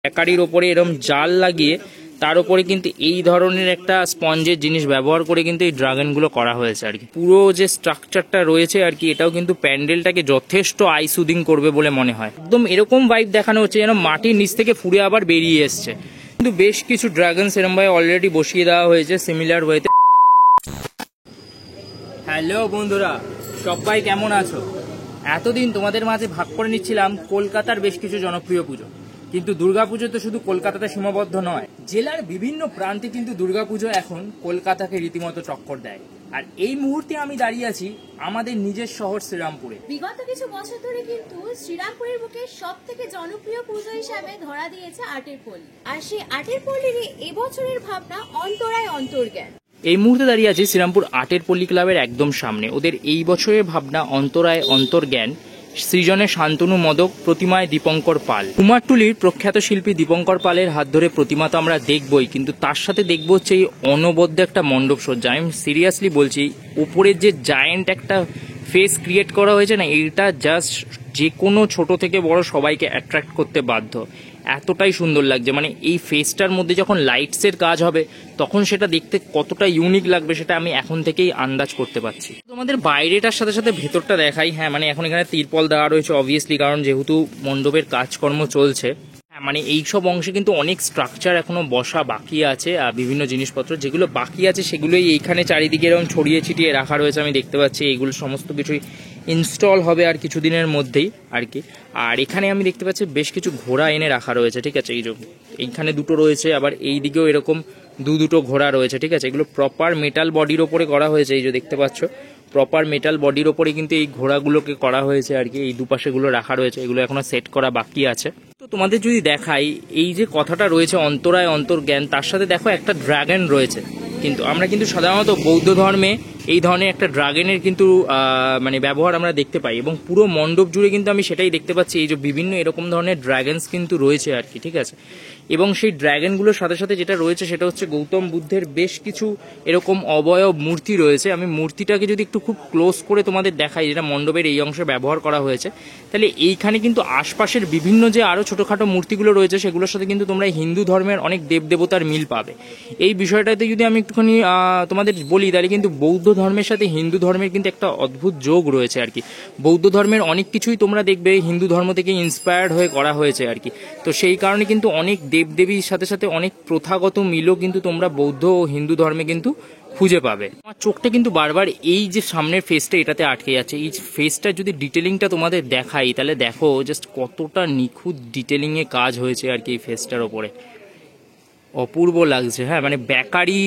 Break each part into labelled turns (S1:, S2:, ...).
S1: বেকারির ওপরে এরকম জাল লাগিয়ে তার উপরে কিন্তু এই ধরনের একটা স্পঞ্জের জিনিস ব্যবহার করে কিন্তু এই ড্রাগনগুলো করা হয়েছে আর কি। পুরো যে স্ট্রাকচারটা রয়েছে আর কি, এটাও কিন্তু প্যান্ডেলটাকে যথেষ্ট আই সুদিং করবে বলে মনে হয়। একদম এরকম ভাইব দেখানো হচ্ছে যেন মাটির নিচ থেকে ফুড়ে আবার বেরিয়ে এসছে। কিন্তু বেশ কিছু ড্রাগন সেরম ভাবে অলরেডি বসিয়ে দেওয়া হয়েছে সিমিলার ওয়েতে। হ্যালো বন্ধুরা, সবাই কেমন আছো? এতদিন তোমাদের মাঝে ভাগ করে নিচ্ছিলাম কলকাতার বেশ কিছু জনপ্রিয় পুজো, কিন্তু দুর্গাপুজো তো শুধু কলকাতাতে সীমাবদ্ধ নয়। জেলার বিভিন্ন প্রান্তে কিন্তু দুর্গাপুজো এখন কলকাতাকে রীতিমতো টক্কর দেয়। আর এই মুহূর্তে আমি দাঁড়িয়ে আছি আমাদের নিজের শহর শ্রীরামপুরে।
S2: বিগত কিছু বছর ধরে কিন্তু শ্রীরামপুরের বুকে সব থেকে জনপ্রিয় পুজো হিসাবে ধরা দিয়েছে আটের পল্লী। আর সেই আটের পল্লীরই এবছরের ভাবনা অন্তরায় অন্তর্জ্ঞান।
S1: এই মুহূর্তে দাঁড়িয়ে আছি শ্রীরামপুর আটের পল্লী ক্লাবের একদম সামনে। ওদের এই বছরের ভাবনা অন্তরায় অন্তর্জ্ঞান, সৃজনে শান্তনু মদক, প্রতিমায় দীপঙ্কর পাল। কুমারটুলির প্রখ্যাত শিল্পী দীপঙ্কর পালের হাত ধরে প্রতিমা তো আমরা দেখবই, কিন্তু তার সাথে দেখবো হচ্ছে এই অনবদ্য একটা মণ্ডপ সজ্জা। আমি সিরিয়াসলি বলছি, উপরের যে জায়েন্ট একটা ফেস ক্রিয়েট করা হয়েছে না, এইটা জাস্ট যে কোনো ছোট থেকে বড় সবাইকে অ্যাট্রাক্ট করতে বাধ্য। এতটাই সুন্দর লাগছে, মানে এই ফেসটার মধ্যে যখন লাইটসের কাজ হবে তখন সেটা দেখতে কতটা ইউনিক লাগবে সেটা আমি এখন থেকেই আন্দাজ করতে পারছি। তোমাদের বাইরেটার সাথে সাথে ভেতরটা দেখাই। হ্যাঁ, মানে এখন এখানে তিরপল দেওয়া রয়েছে অবভিয়াসলি, কারণ যেহেতু মণ্ডপের কাজকর্ম চলছে। হ্যাঁ, মানে এইসব অংশে কিন্তু অনেক স্ট্রাকচার এখনো বসা বাকি আছে, বিভিন্ন জিনিসপত্র যেগুলো বাকি আছে সেগুলোই এইখানে চারিদিকে এরকম ছড়িয়ে ছিটিয়ে রাখা রয়েছে আমি দেখতে পাচ্ছি। এইগুলো সমস্ত কিছুই ইনস্টল হবে আর কিছুদিনের মধ্যেই আর কি। আর এখানে আমি দেখতে পাচ্ছি বেশ কিছু ঘোড়া এনে রাখা রয়েছে, ঠিক আছে। এইখানে দুটো রয়েছে, আবার এই দিকেও এরকম দুটো ঘোড়া রয়েছে, ঠিক আছে। এগুলো প্রপার মেটাল বডির ওপরে করা হয়েছে, এই যে দেখতে পাচ্ছ প্রপার মেটাল বডির ওপরে কিন্তু এই ঘোড়াগুলোকে করা হয়েছে আর কি। এই দুপাশেগুলো রাখা রয়েছে, এগুলো এখনো সেট করা বাকি আছে। তো তোমাদের যদি দেখাই, এই যে কথাটা রয়েছে অন্তরায় অন্তর্জ্ঞান, তার সাথে দেখো একটা ড্রাগন রয়েছে। কিন্তু আমরা কিন্তু সাধারণত বৌদ্ধ ধর্মে এই ধরনের একটা ড্রাগনের কিন্তু মানে ব্যবহার আমরা দেখতে পাই, এবং পুরো মণ্ডপ জুড়ে কিন্তু আমি সেটাই দেখতে পাচ্ছি। এই যে বিভিন্ন এরকম ধরনের ড্রাগনস কিন্তু রয়েছে আর কি, ঠিক আছে। এবং সেই ড্রাগনগুলোর সাথে সাথে যেটা রয়েছে সেটা হচ্ছে গৌতম বুদ্ধের বেশ কিছু এরকম অবয়ব মূর্তি রয়েছে। আমি মূর্তিটাকে যদি একটু খুব ক্লোজ করে তোমাদের দেখাই, যেটা মণ্ডপের এই অংশে ব্যবহার করা হয়েছে, তাহলে এইখানে কিন্তু আশপাশের বিভিন্ন যে আরও ছোটোখাটো মূর্তিগুলো রয়েছে সেগুলোর সাথে কিন্তু তোমরা হিন্দু ধর্মের অনেক দেবদেবতার মিল পাবে। এই বিষয়টাতে যদি আমি একটুখানি তোমাদের বলি, তাহলে কিন্তু বৌদ্ধ ধর্মের সাথে হিন্দু ধর্মের কিন্তু একটা অদ্ভুত যোগ রয়েছে আর কি। বৌদ্ধ ধর্মের অনেক কিছুই তোমরা দেখবে হিন্দু ধর্ম থেকে ইন্সপায়ার্ড হয়ে করা হয়েছে আর কি। তো সেই কারণে কিন্তু অনেক দেবদেবীর সাথে সাথে অনেক প্রথাগত মিলও কিন্তু তোমরা বৌদ্ধ ও হিন্দু ধর্মে কিন্তু খুঁজে পাবে। আমার চোখটা কিন্তু বারবার এই যে সামনের ফেসটা এটাতে আটকে যাচ্ছে। এই ফেসটা যদি ডিটেলিংটা তোমাদের দেখাই, তাহলে দেখো জাস্ট কতটা নিখুঁত ডিটেলিংয়ে কাজ হয়েছে আর কি এই ফেসটার ওপরে। অপূর্ব লাগছে। হ্যাঁ, মানে বেকারি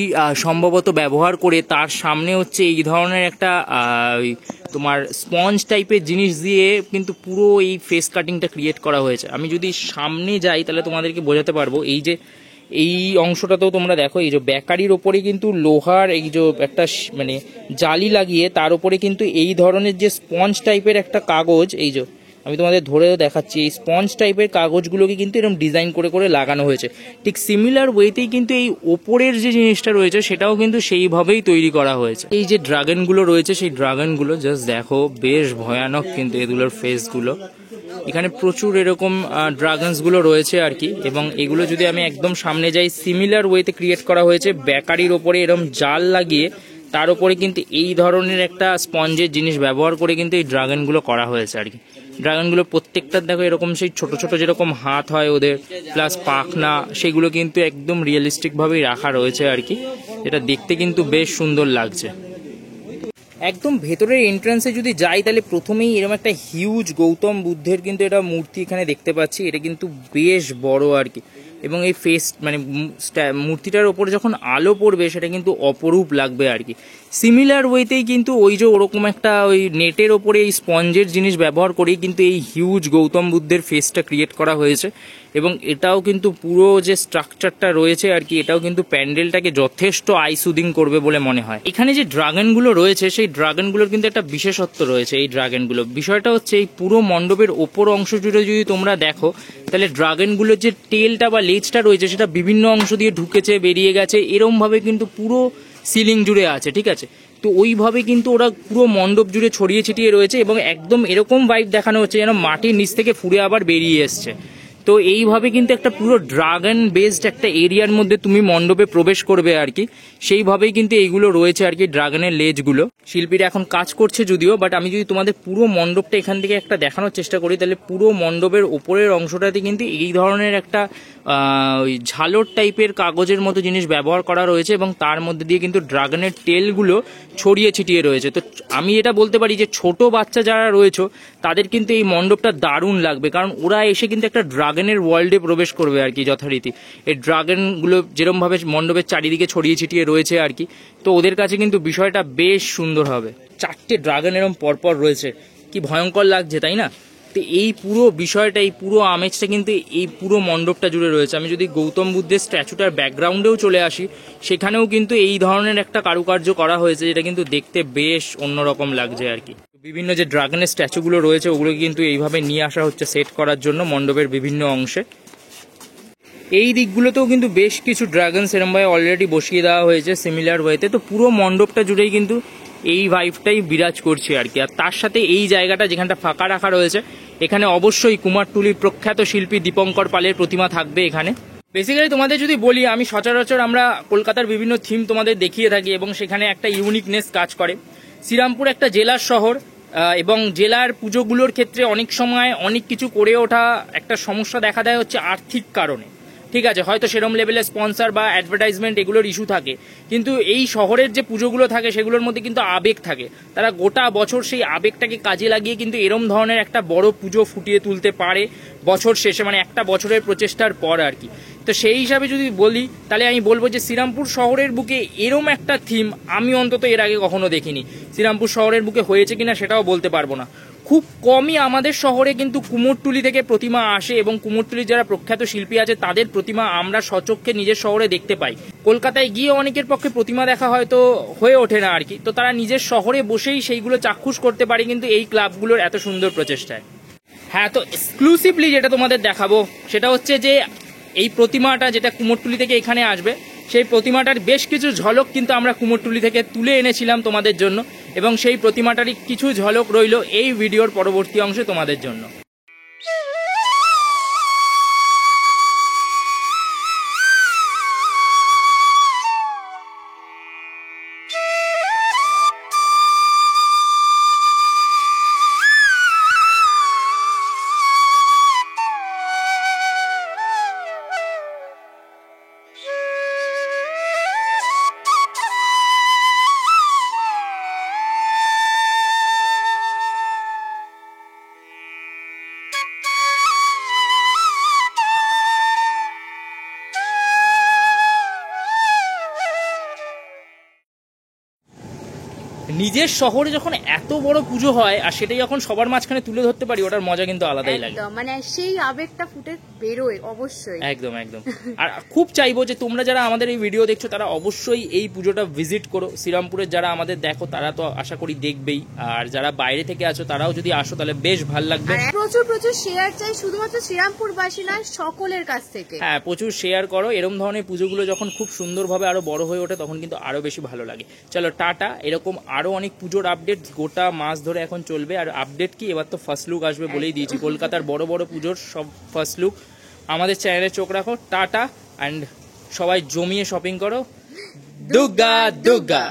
S1: সম্ভবত ব্যবহার করে তার সামনে হচ্ছে এই ধরনের একটা তোমার স্পঞ্জ টাইপের জিনিস দিয়ে কিন্তু পুরো এই ফেস কাটিংটা ক্রিয়েট করা হয়েছে। আমি যদি সামনে যাই তাহলে তোমাদেরকে বোঝাতে পারবো। এই যে এই অংশটাতেও তোমরা দেখো, এই যে বেকারির ওপরে কিন্তু লোহার এই যে একটা মানে জালি লাগিয়ে তার উপরে কিন্তু এই ধরনের যে স্পঞ্জ টাইপের একটা কাগজ, এই যে আমি তোমাদের ধরেও দেখাচ্ছি, এই স্পঞ্জ টাইপের কাগজগুলোকে কিন্তু এরকম ডিজাইন করে করে লাগানো হয়েছে। ঠিক সিমিলার ওয়েতেই কিন্তু এই ওপরের যে জিনিসটা রয়েছে সেটাও কিন্তু সেইভাবেই তৈরি করা হয়েছে। এই যে ড্রাগনগুলো রয়েছে, সেই ড্রাগনগুলো জাস্ট দেখো, বেশ ভয়ানক কিন্তু এগুলোর ফেসগুলো। এখানে প্রচুর এরকম ড্রাগনসগুলো রয়েছে আর কি। এবং এগুলো যদি আমি একদম সামনে যাই, সিমিলার ওয়েতে ক্রিয়েট করা হয়েছে। বেকারির ওপরে এরকম জাল লাগিয়ে তার উপরে কিন্তু এই ধরনের একটা স্পঞ্জের জিনিস ব্যবহার করে কিন্তু এই ড্রাগনগুলো করা হয়েছে আর কি। ড্রাগনগুলো প্রত্যেকটার দেখো এরকম সেই ছোট ছোট যেরকম হাত হয় ওদের, প্লাস পাখনা, সেগুলো কিন্তু একদম রিয়েলিস্টিকভাবেই রাখা রয়েছে আর কি, যেটা দেখতে কিন্তু বেশ সুন্দর লাগছে। একদম ভেতরের এন্ট্রান্সে যদি যাই, তাহলে প্রথমেই এরকম একটা হিউজ গৌতম বুদ্ধের কিন্তু এটা মূর্তি এখানে দেখতে পাচ্ছি। এটা কিন্তু বেশ বড় আর কি, এবং এই ফেস মানে মূর্তিটার ওপরে যখন আলো পড়বে সেটা কিন্তু অপরূপ লাগবে আর কি। সিমিলার ওয়েতেই কিন্তু ওই যে ওরকম একটা ওই নেটের ওপরে এই স্পঞ্জের জিনিস ব্যবহার করেই কিন্তু এই হিউজ গৌতম বুদ্ধের ফেসটা ক্রিয়েট করা হয়েছে। এবং এটাও কিন্তু পুরো যে স্ট্রাকচারটা রয়েছে আর কি, এটাও কিন্তু প্যান্ডেলটাকে যথেষ্ট আই সুদিং করবে বলে মনে হয়। এখানে যে ড্রাগনগুলো রয়েছে সেই ড্রাগনগুলোর কিন্তু একটা বিশেষত্ব রয়েছে। এই ড্রাগনগুলো বিষয়টা হচ্ছে, এই পুরো মণ্ডপের ওপর অংশ জুড়ে যদি তোমরা দেখো, তাহলে ড্রাগনগুলোর যে টেলটা বা লেজটা রয়েছে সেটা বিভিন্ন অংশ দিয়ে ঢুকেছে, বেরিয়ে গেছে, এরমভাবে কিন্তু পুরো সিলিং জুড়ে আছে, ঠিক আছে। তো ওইভাবে কিন্তু ওরা পুরো মণ্ডপ জুড়ে ছড়িয়ে ছিটিয়ে রয়েছে, এবং একদম এরকম ভাইব দেখানো হচ্ছে যেন মাটির নিচ থেকে ফুড়ে আবার বেরিয়ে এসছে। তো এইভাবে কিন্তু একটা পুরো ড্রাগন বেসড একটা এরিয়ার মধ্যে তুমি মণ্ডপে প্রবেশ করবে আর কি, সেইভাবেই কিন্তু এইগুলো রয়েছে আর কি, ড্রাগনের লেজগুলো। শিল্পীরা এখন কাজ করছে যদিও, বাট আমি যদি তোমাদের পুরো মণ্ডপটা এখান থেকে একটা দেখানোর চেষ্টা করি, তাহলে পুরো মণ্ডপের ওপরের অংশটাতে কিন্তু এই ধরনের একটা ওই ঝালর টাইপের কাগজের মতো জিনিস ব্যবহার করা রয়েছে, এবং তার মধ্যে দিয়ে কিন্তু ড্রাগনের টেলগুলো ছড়িয়ে ছিটিয়ে রয়েছে। তো আমি এটা বলতে পারি যে ছোট বাচ্চা যারা রয়েছে তাদের কিন্তু এই মণ্ডপটা দারুণ লাগবে, কারণ ওরা এসে কিন্তু একটা ড্রাগনের ওয়ার্ল্ডে প্রবেশ করবে আর কি যথারীতি। এই ড্রাগনগুলো যেরমভাবে মণ্ডপের চারিদিকে ছড়িয়ে ছিটিয়ে রয়েছে আর কি, তো ওদের কাছে কিন্তু বিষয়টা বেশ সুন্দর হবে। 4টে ড্রাগন এরম পরপর রয়েছে, কি ভয়ঙ্কর লাগছে তাই না? তো এই পুরো বিষয়টা, এই পুরো আমেজটা কিন্তু এই পুরো মণ্ডপটা জুড়ে রয়েছে। আমি যদি গৌতম বুদ্ধের স্ট্যাচুটার ব্যাকগ্রাউন্ডেও চলে আসি, সেখানেও কিন্তু এই ধরনের একটা কারুকার্য করা হয়েছে, যেটা কিন্তু দেখতে বেশ অন্যরকম লাগছে আর কি। বিভিন্ন যে ড্রাগনের স্ট্যাচুগুলো রয়েছে ওগুলো কিন্তু এইভাবে নিয়ে আসা হচ্ছে সেট করার জন্য মণ্ডপের বিভিন্ন অংশে। এই দিকগুলোতেও কিন্তু বেশ কিছু ড্রাগন সেরমভাবে অলরেডি বসিয়ে দেওয়া হয়েছে সিমিলার ওয়েতে। তো পুরো মণ্ডপটা জুড়েই কিন্তু এই ভাইবটাই বিরাজ করছে আর কি। আর তার সাথে এই জায়গাটা যেখানটা ফাঁকা রাখা রয়েছে, এখানে অবশ্যই কুমারটুলির প্রখ্যাত শিল্পী দীপঙ্কর পালের প্রতিমা থাকবে এখানে। বেসিক্যালি তোমাদের যদি বলি, আমি সচরাচর আমরা কলকাতার বিভিন্ন থিম তোমাদের দেখিয়ে থাকি এবং সেখানে একটা ইউনিকনেস কাজ করে। শ্রীরামপুর একটা জেলার শহর, এবং জেলার পুজোগুলোর ক্ষেত্রে অনেক সময় অনেক কিছু করে ওঠা একটা সমস্যা দেখা দেয় হচ্ছে আর্থিক কারণে। ঠিক আছে, হয়তো সেরম লেভেলের স্পন্সর বা অ্যাডভার্টাইজমেন্ট এগুলোর ইস্যু থাকে, কিন্তু এই শহরের যে পুজোগুলো থাকে সেগুলোর মধ্যে কিন্তু আবেগ থাকে। তারা গোটা বছর সেই আবেগটাকে কাজে লাগিয়ে কিন্তু এরম ধরনের একটা বড় পুজো ফুটিয়ে তুলতে পারে বছর শেষে, মানে একটা বছরের প্রচেষ্টার পর আর কি। তো সেই হিসাবে যদি বলি, তাহলে আমি বলবো যে শ্রীরামপুর শহরের বুকে এরম একটা থিম আমি অন্তত এর আগে কখনো দেখিনি। শ্রীরামপুর শহরের বুকে হয়েছে কিনা সেটাও বলতে পারবো না। খুব কমই আমাদের শহরে কিন্তু কুমোরটুলি থেকে প্রতিমা আসে, এবং কুমোরটুলির যারা প্রখ্যাত শিল্পী আছে তাদের প্রতিমা আমরা সচক্ষে নিজের শহরে দেখতে পাই। কলকাতায় গিয়ে অনেকের পক্ষে প্রতিমা দেখা হয়তো হয়ে ওঠে না আর কি, তো তারা নিজের শহরে বসেই সেইগুলো চাক্ষুষ করতে পারে কিন্তু এই ক্লাবগুলোর এত সুন্দর প্রচেষ্টায়। হ্যাঁ, তো এক্সক্লুসিভলি যেটা তোমাদের দেখাবো সেটা হচ্ছে যে এই প্রতিমাটা যেটা কুমোরটুলি থেকে এখানে আসবে, সেই প্রতিমাটার বেশ কিছু ঝলক কিন্তু আমরা কুমোরটুলি থেকে তুলে এনেছিলাম তোমাদের জন্য, এবং সেই প্রতিমাটারই কিছু ঝলক রইল এই ভিডিওর পরবর্তী অংশে তোমাদের জন্য। নিজের শহরে যখন এত বড় পুজো হয় আর সেটাই যখন সবার মাঝখানে তুলে ধরতে পারি, ওটার মজা কিন্তু আলাদাই লাগে।
S2: মানে সেই আবেগটা ফুটে বেরোয় অবশ্যই।
S1: একদম একদম। আর খুব চাইবো যে তোমরা যারা আমাদের এই ভিডিও দেখছো তারা অবশ্যই এই পুজোটা ভিজিট করো। শ্রীরামপুরের যারা আমাদের দেখো তারা তো আশা করি দেখবেই, আর যারা বাইরে থেকে আছো তারাও যদি আসো তাহলে বেশ ভালো লাগবে।
S2: প্রচুর প্রচুর শেয়ার চাই, শুধুমাত্র শ্রীরামপুরবাসী নয়, সকলের কাছ থেকে।
S1: হ্যাঁ, প্রচুর শেয়ার করো। এরকম ধরনের পুজোগুলো যখন খুব সুন্দরভাবে আরো বড় হয়ে ওঠে তখন কিন্তু আরো বেশি ভালো লাগে। চলো টাটা। এরকম আরো অনেক পুজোর আপডেট গোটা মাস ধরে এখন চলবে। আর আপডেট কি, এবার তো ফার্স্ট লুক আসবে বলেই দিয়েছি। কলকাতার বড় বড় পুজোর সব ফার্স্ট লুক আমাদের চ্যানেলে চোখ রাখো। টাটা, অ্যান্ড সবাই জমিয়ে শপিং করো। দুর্গা দুর্গা।